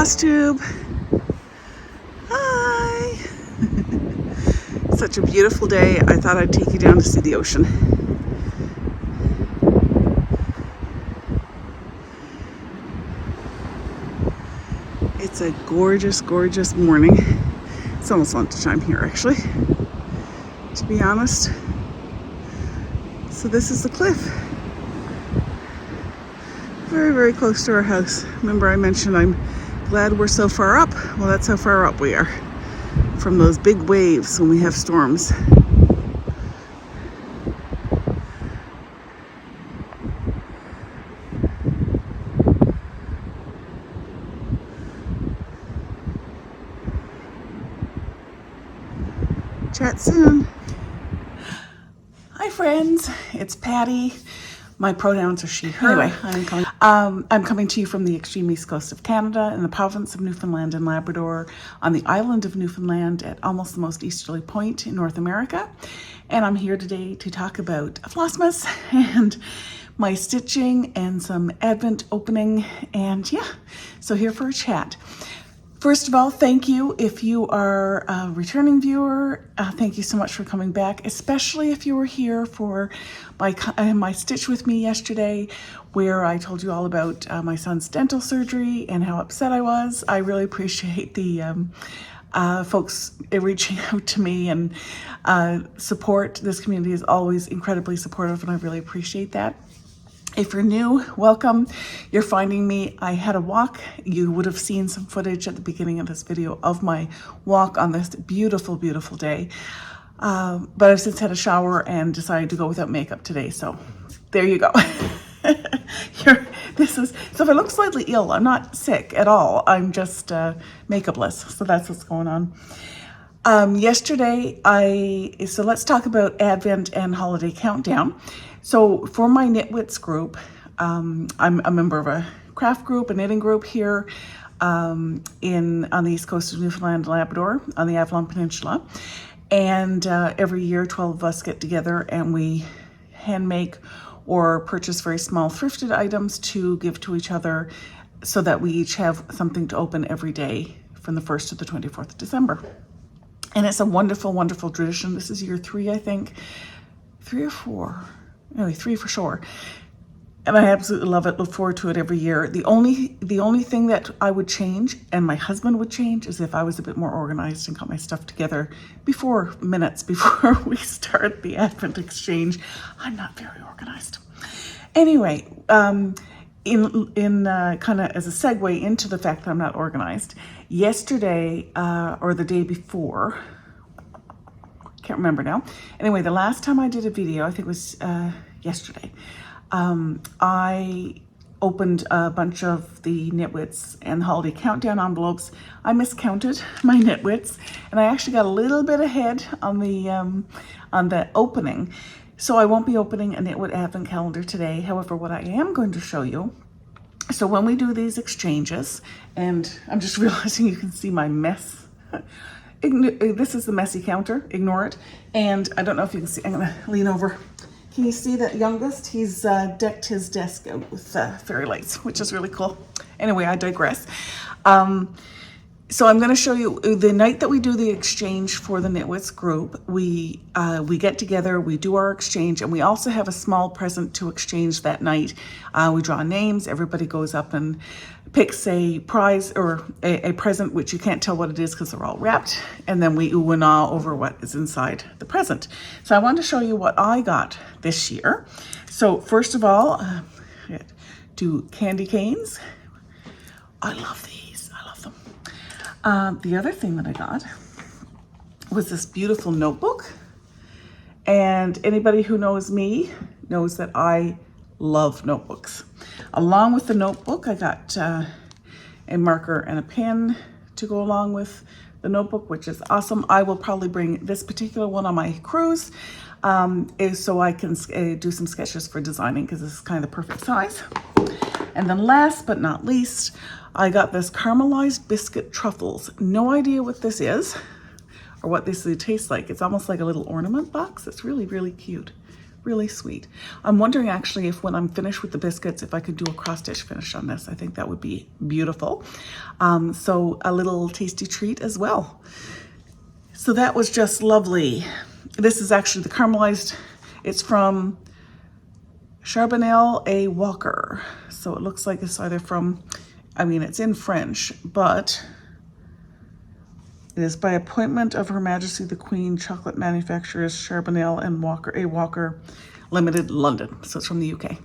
Floss Tube. Hi. Such a beautiful day. I thought I'd take you down to see the ocean. It's a gorgeous, gorgeous morning. It's almost lunchtime here, actually, to be honest. So this is the cliff. Very, very close to our house. Remember I mentioned I'm glad we're so far up? Well, that's how far up we are from those big waves when we have storms. Chat soon. Hi friends, it's Patty. My pronouns are she, her. Anyway, I'm coming to you from the extreme east coast of Canada in the province of Newfoundland and Labrador on the island of Newfoundland at almost the most easterly point in North America. And I'm here today to talk about Flossmas and my stitching and some Advent opening. And yeah, so here for a chat. First of all, thank you if you are a returning viewer. Thank you so much for coming back, especially if you were here for my Stitch With Me yesterday, where I told you all about my son's dental surgery and how upset I was. I really appreciate the folks reaching out to me and support. This community is always incredibly supportive, and I really appreciate that. If you're new, welcome. You're finding me. I had a walk. You would have seen some footage at the beginning of this video of my walk on this beautiful, beautiful day. But I've since had a shower and decided to go without makeup today. So there you go. So if I look slightly ill, I'm not sick at all. I'm just makeupless. So that's what's going on. Yesterday, so let's talk about Advent and Holiday Countdown. So for my Knitwits group, I'm a member of a craft group, a knitting group here on the east coast of Newfoundland and Labrador on the Avalon Peninsula. And every year 12 of us get together and we hand make or purchase very small thrifted items to give to each other so that we each have something to open every day from the 1st to the 24th of December. And it's a wonderful, wonderful tradition. This is year 3, I think. 3 or 4. Anyway, 3 for sure. And I absolutely love it. Look forward to it every year. The only thing that I would change, and my husband would change, is if I was a bit more organized and got my stuff together minutes before we start the Advent exchange. I'm not very organized. Anyway, in kind of as a segue into the fact that I'm not organized, yesterday or the day before, can't remember now. Anyway, the last time I did a video, I think it was yesterday, I opened a bunch of the Knitwits and Holiday Countdown envelopes. I miscounted my Knitwits, and I actually got a little bit ahead on the opening. So I won't be opening a Knitwit Advent calendar today. However, what I am going to show you, so when we do these exchanges, and I'm just realizing you can see my mess. This is the messy counter, ignore it. And I don't know if you can see, I'm gonna lean over. Can you see that youngest? He's decked his desk out with fairy lights, which is really cool. Anyway, I digress. So I'm gonna show you the night that we do the exchange for the Knitwits group, we get together, we do our exchange, and we also have a small present to exchange that night. We draw names, everybody goes up and picks a prize or a present, which you can't tell what it is because they're all wrapped, and then we ooh and ah over what is inside the present. So I want to show you what I got this year. So first of all, do candy canes. I love these, I love them. The other thing that I got was this beautiful notebook, and anybody who knows me knows that I love notebooks. Along with the notebook, I got a marker and a pen to go along with the notebook, which is awesome. I will probably bring this particular one on my cruise so I can do some sketches for designing, because this is kind of the perfect size. And then last but not least, I got this caramelized biscuit truffles. No idea what this is or what this tastes like. It's almost like a little ornament box. It's really, really cute. Really sweet. I'm wondering actually if when I'm finished with the biscuits, if I could do a cross stitch finish on this. I think that would be beautiful. So a little tasty treat as well. So that was just lovely. This is actually the caramelized, it's from Charbonnel A. Walker. So it looks like it's either from, I mean, it's in French, but it is by appointment of Her Majesty the Queen, chocolate manufacturers Charbonnel and Walker A. Walker Limited, London. So it's from the UK.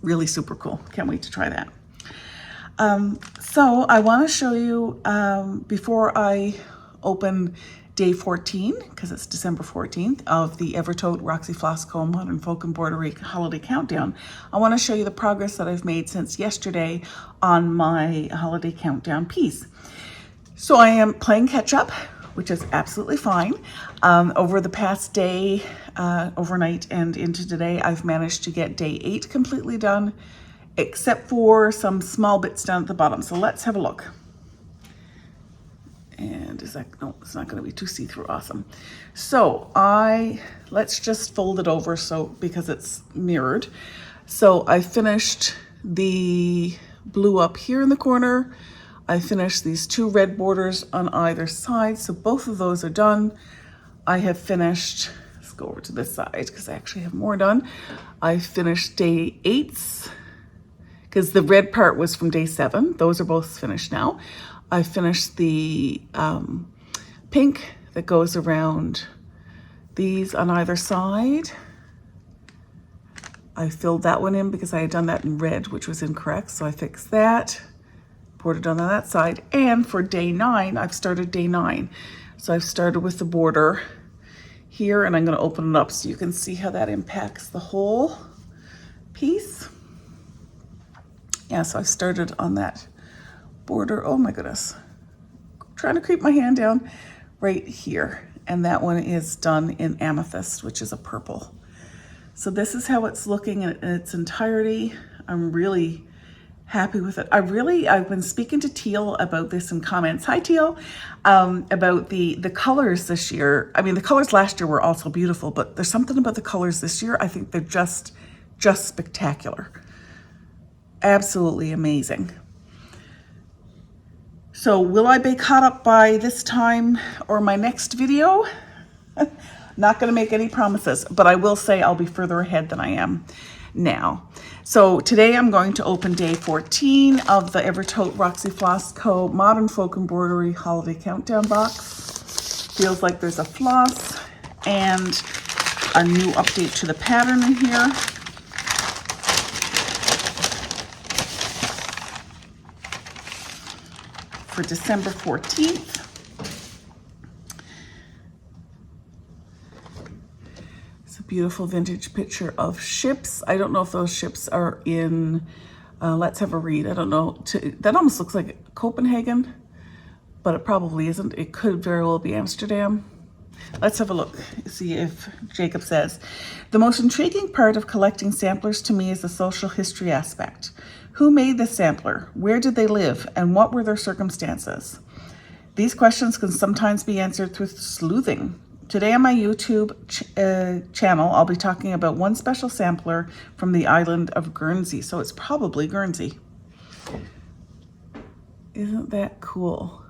Really super cool. Can't wait to try that. So I want to show you, before I open day 14, because it's December 14th, of the Evertote Roxy Floss Co. Modern Folk Embroidery Holiday Countdown. I want to show you the progress that I've made since yesterday on my holiday countdown piece. So I am playing catch up, which is absolutely fine. Over the past day, overnight and into today, I've managed to get day 8 completely done, except for some small bits down at the bottom. So let's have a look. And is that, no, it's not gonna be too see-through, awesome. So let's just fold it over because it's mirrored. So I finished the blue up here in the corner. I finished these 2 red borders on either side, so both of those are done. I have finished, let's go over to this side because I actually have more done. I finished day 8's because the red part was from day 7. Those are both finished now. I finished the pink that goes around these on either side. I filled that one in because I had done that in red, which was incorrect, so I fixed that. Bordered on that side. And for day 9, I've started day 9. So I've started with the border here, and I'm going to open it up so you can see how that impacts the whole piece. Yeah, so I started on that border. Oh my goodness. Trying to creep my hand down right here. And that one is done in amethyst, which is a purple. So this is how it's looking in its entirety. I'm really happy with it. I've been speaking to Teal about this in comments. Hi Teal, about the colors this year. I mean, the colors last year were also beautiful, but there's something about the colors this year. I think they're just spectacular. Absolutely amazing. So will I be caught up by this time or my next video? Not gonna make any promises, but I will say I'll be further ahead than I am now. So today I'm going to open day 14 of the Evertote Roxy Floss Co. Modern Folk Embroidery Holiday Countdown box. Feels like there's a floss and a new update to the pattern in here. For December 14th. Beautiful vintage picture of ships. I don't know if those ships are in, let's have a read. I don't know. That almost looks like Copenhagen, but it probably isn't. It could very well be Amsterdam. Let's have a look, see if Jacob says. The most intriguing part of collecting samplers to me is the social history aspect. Who made the sampler? Where did they live? And what were their circumstances? These questions can sometimes be answered through sleuthing. Today on my YouTube channel, I'll be talking about one special sampler from the island of Guernsey. So it's probably Guernsey. Isn't that cool?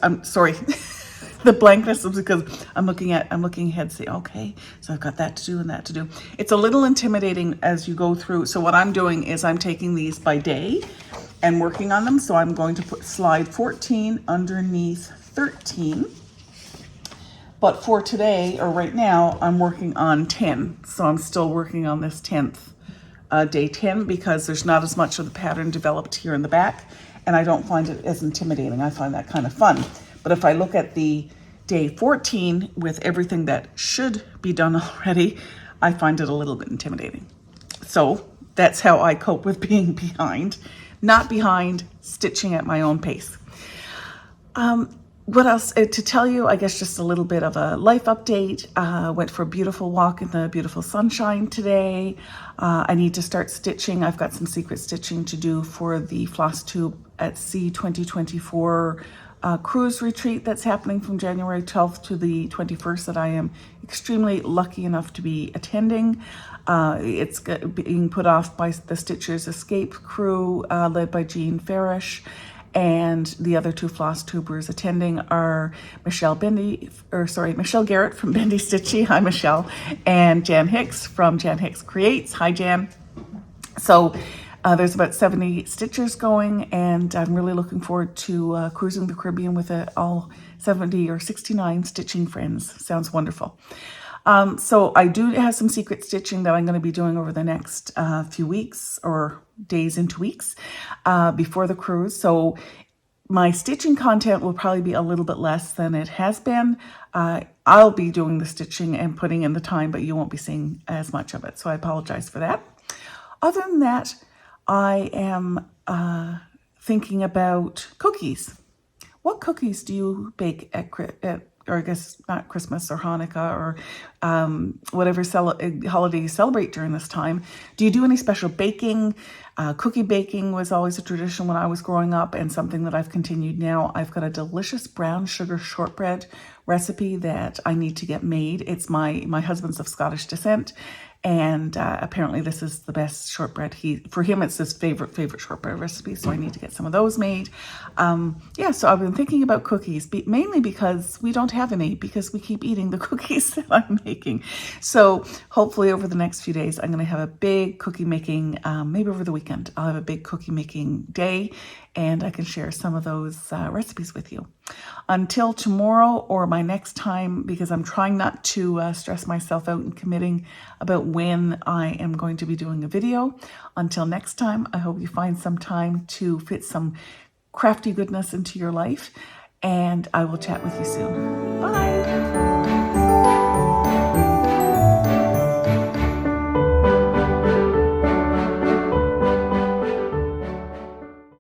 I'm sorry. The blankness is because I'm looking ahead, say, okay, so I've got that to do and that to do. It's a little intimidating as you go through. So what I'm doing is I'm taking these by day and working on them. So I'm going to put slide 14 underneath 13. But for today, or right now, I'm working on 10. So I'm still working on this 10th, day 10, because there's not as much of the pattern developed here in the back. And I don't find it as intimidating. I find that kind of fun. But if I look at the day 14 with everything that should be done already, I find it a little bit intimidating. So that's how I cope with being behind. Not behind, stitching at my own pace. What else to tell you? I guess just a little bit of a life update. Went for a beautiful walk in the beautiful sunshine today. I need to start stitching. I've got some secret stitching to do for the Floss Tube at Sea 2024 cruise retreat that's happening from January 12th to the 21st that I am extremely lucky enough to be attending. It's being put off by the Stitchers Escape crew, led by Jean Farish, and the other two floss tubers attending are Michelle Garrett from Bendy Stitchy. Hi, Michelle. And Jan Hicks from Jan Hicks Creates. Hi, Jan. So there's about 70 stitchers going, and I'm really looking forward to cruising the Caribbean with all 70 or 69 stitching friends. Sounds wonderful. So I do have some secret stitching that I'm going to be doing over the next few weeks or days into weeks before the cruise. So my stitching content will probably be a little bit less than it has been. I'll be doing the stitching and putting in the time, but you won't be seeing as much of it. So I apologize for that. Other than that, I am thinking about cookies. What cookies do you bake at or I guess not Christmas or Hanukkah or whatever holiday you celebrate during this time? Do you do any special baking? Cookie baking was always a tradition when I was growing up, and something that I've continued now. I've got a delicious brown sugar shortbread recipe that I need to get made. It's my husband's of Scottish descent, and apparently this is the best shortbread. For him, it's his favorite shortbread recipe, so I need to get some of those made. Yeah, so I've been thinking about cookies, mainly because we don't have any, because we keep eating the cookies that I'm making. So hopefully over the next few days, I'm going to have a big cookie making, maybe over the weekend, I'll have a big cookie making day, and I can share some of those recipes with you. Until tomorrow or my next time, because I'm trying not to stress myself out and committing about when I am going to be doing a video. Until next time, I hope you find some time to fit some crafty goodness into your life, and I will chat with you soon. Bye.